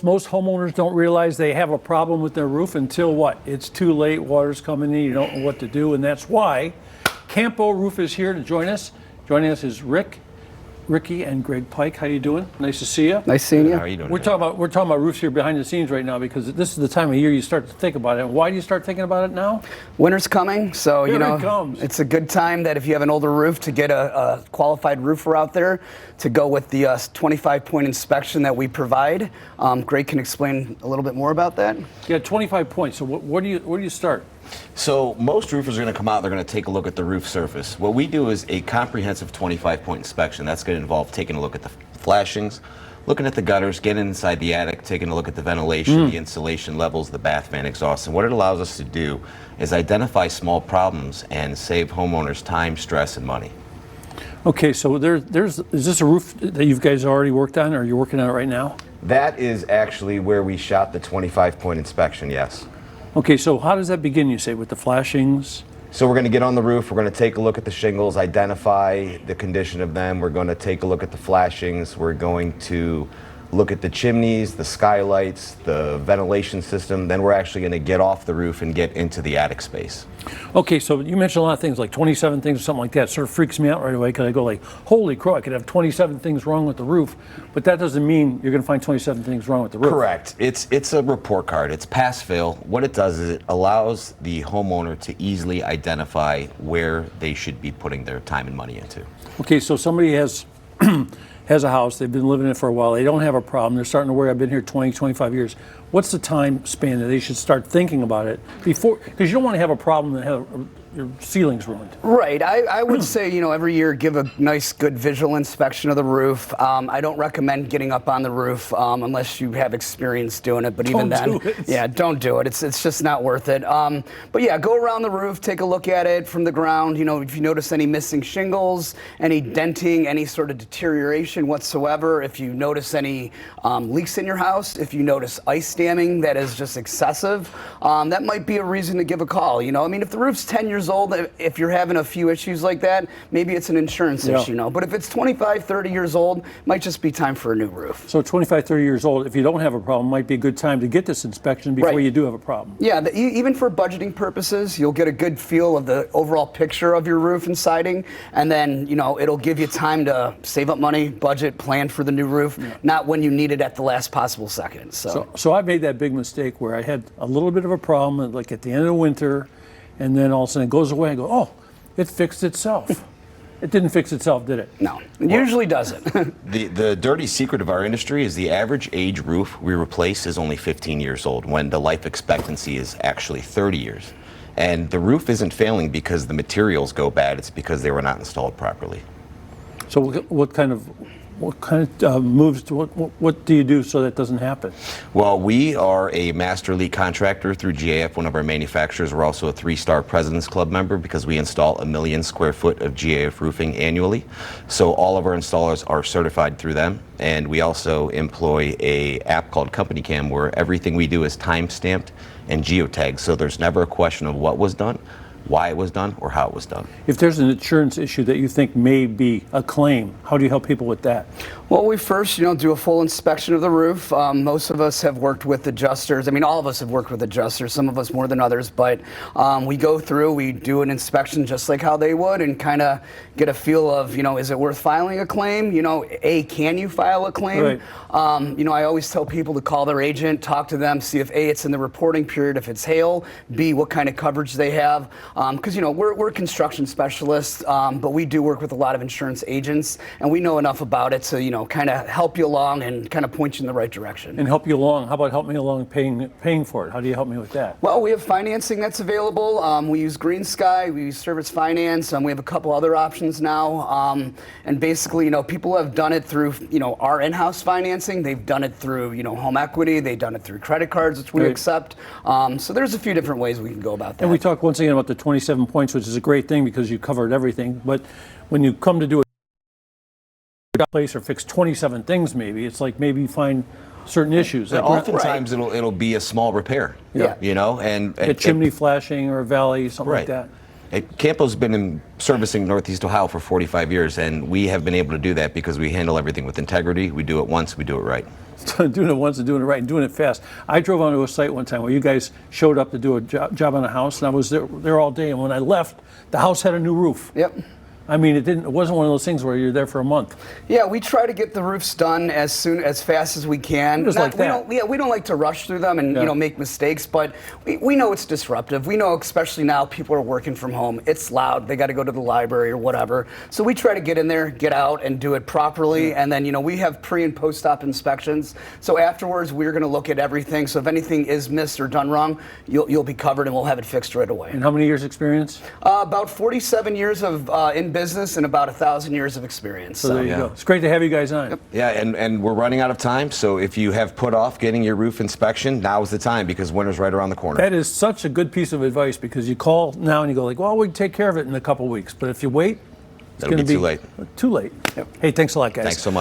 most homeowners don't realize they have a problem with their roof until what? It's too late, water's coming in, you don't know what to do, and that's why Campo Roof is here to join us. Joining us is Ricky and Greg Pike. How you doing? Nice to see you. Nice seeing you. How are you doing? We're talking about roofs here behind the scenes right now because this is the time of year you start to think about it. Why do you start thinking about it now? Winter's coming, so Here it comes. it's a good time that if you have an older roof to get a qualified roofer out there to go with the 25-point inspection that we provide. Greg can explain a little bit more about that. Yeah, 25 points. So where do you start? So most roofers are going to come out, they're going to take a look at the roof surface. What we do is a comprehensive 25-point inspection. That's going to involve taking a look at the flashings, looking at the gutters, getting inside the attic, taking a look at the ventilation, the insulation levels, the bath fan exhaust. And what it allows us to do is identify small problems and save homeowners time, stress, and money. Okay, so is this a roof that you guys already worked on, or you're working on it right now? That is actually where we shot the 25-point inspection, yes. Okay, so how does that begin, you say, with the flashings? So we're going to get on the roof, we're going to take a look at the shingles, identify the condition of them, we're going to take a look at the flashings, we're going to look at the chimneys, the skylights, the ventilation system, then we're actually going to get off the roof and get into the attic space. Okay, so you mentioned a lot of things, like 27 things or something like that. It sort of freaks me out right away because I go like, holy crow, I could have 27 things wrong with the roof, but that doesn't mean you're going to find 27 things wrong with the roof. Correct. It's a report card. It's pass-fail. What it does is it allows the homeowner to easily identify where they should be putting their time and money into. Okay, so somebody has has a house, they've been living in it for a while, they don't have a problem, they're starting to worry, I've been here 20, 25 years. What's the time span that they should start thinking about it before, because you don't want to have a problem and have your ceilings ruined. Right. I would say, every year give a nice, good visual inspection of the roof. I don't recommend getting up on the roof unless you have experience doing it. But even then, yeah, don't do it. It's just not worth it. But yeah, go around the roof, take a look at it from the ground. If you notice any missing shingles, any denting, any sort of deterioration whatsoever, if you notice any leaks in your house, if you notice ice damming that is just excessive, that might be a reason to give a call. If the roof's 10 years old, if you're having a few issues like that, maybe it's an insurance issue, But if it's 25, 30 years old, it might just be time for a new roof. So 25, 30 years old, if you don't have a problem, might be a good time to get this inspection before you do have a problem. Yeah, even for budgeting purposes, you'll get a good feel of the overall picture of your roof and siding, and then, it'll give you time to save up money, budget, plan for the new roof, not when you need it at the last possible second. So I made that big mistake where I had a little bit of a problem, like at the end of the winter, and then all of a sudden it goes away. I go, oh, it fixed itself. It didn't fix itself, did it? No, it usually doesn't. The dirty secret of our industry is the average age roof we replace is only 15 years old when the life expectancy is actually 30 years. And the roof isn't failing because the materials go bad, it's because they were not installed properly. So what kind of moves, what do you do so that doesn't happen? Well, we are a master elite contractor through GAF, one of our manufacturers. We're also a 3-star President's Club member because we install 1 million square foot of GAF roofing annually. So all of our installers are certified through them. And we also employ a app called Campopiano where everything we do is time-stamped and geotagged. So there's never a question of what was done, why it was done, or how it was done. If there's an insurance issue that you think may be a claim, how do you help people with that? Well, we first, do a full inspection of the roof. Most of us have worked with adjusters. All of us have worked with adjusters, some of us more than others, but we go through, we do an inspection just like how they would and kind of get a feel of, is it worth filing a claim? Can you file a claim? Right. I always tell people to call their agent, talk to them, see if A, it's in the reporting period, if it's hail, B, what kind of coverage they have. Because, we're construction specialists, but we do work with a lot of insurance agents, and we know enough about it to, kind of help you along and kind of point you in the right direction. And help you along, how about help me along paying for it? How do you help me with that? Well, we have financing that's available. We use Green Sky, we use Service Finance, we have a couple other options now. And basically, people have done it through, our in-house financing. They've done it through, home equity. They've done it through credit cards, which we accept. So there's a few different ways we can go about that. And we talk once again about the 27 points, which is a great thing because you covered everything. But when you come to do a place or fix 27 things, maybe it's like maybe you find certain issues. Like oftentimes it'll be a small repair. Yeah. And a chimney flashing or a valley, something like that. Campo's been servicing Northeast Ohio for 45 years, and we have been able to do that because we handle everything with integrity. We do it once, we do it right. Doing it once and doing it right and doing it fast. I drove onto a site one time where you guys showed up to do a job on a house, and I was there all day. And when I left, the house had a new roof. Yep. I mean, it wasn't one of those things where you're there for a month. Yeah, we try to get the roofs done as fast as we can. Just like that. We don't like to rush through them and make mistakes, but we know it's disruptive. We know, especially now, people are working from home. It's loud. They got to go to the library or whatever. So we try to get in there, get out, and do it properly. And then we have pre and post-op inspections. So afterwards, we're going to look at everything. So if anything is missed or done wrong, you'll be covered, and we'll have it fixed right away. And how many years experience? About 47 years of in business and about 1,000 years of experience. So there you go. It's great to have you guys on. Yep. Yeah, and we're running out of time, so if you have put off getting your roof inspection, now is the time because winter's right around the corner. That is such a good piece of advice because you call now and you go like, well, we can take care of it in a couple weeks. But if you wait, it's That'll going to be too late. Too late. Yep. Hey, thanks a lot, guys. Thanks so much.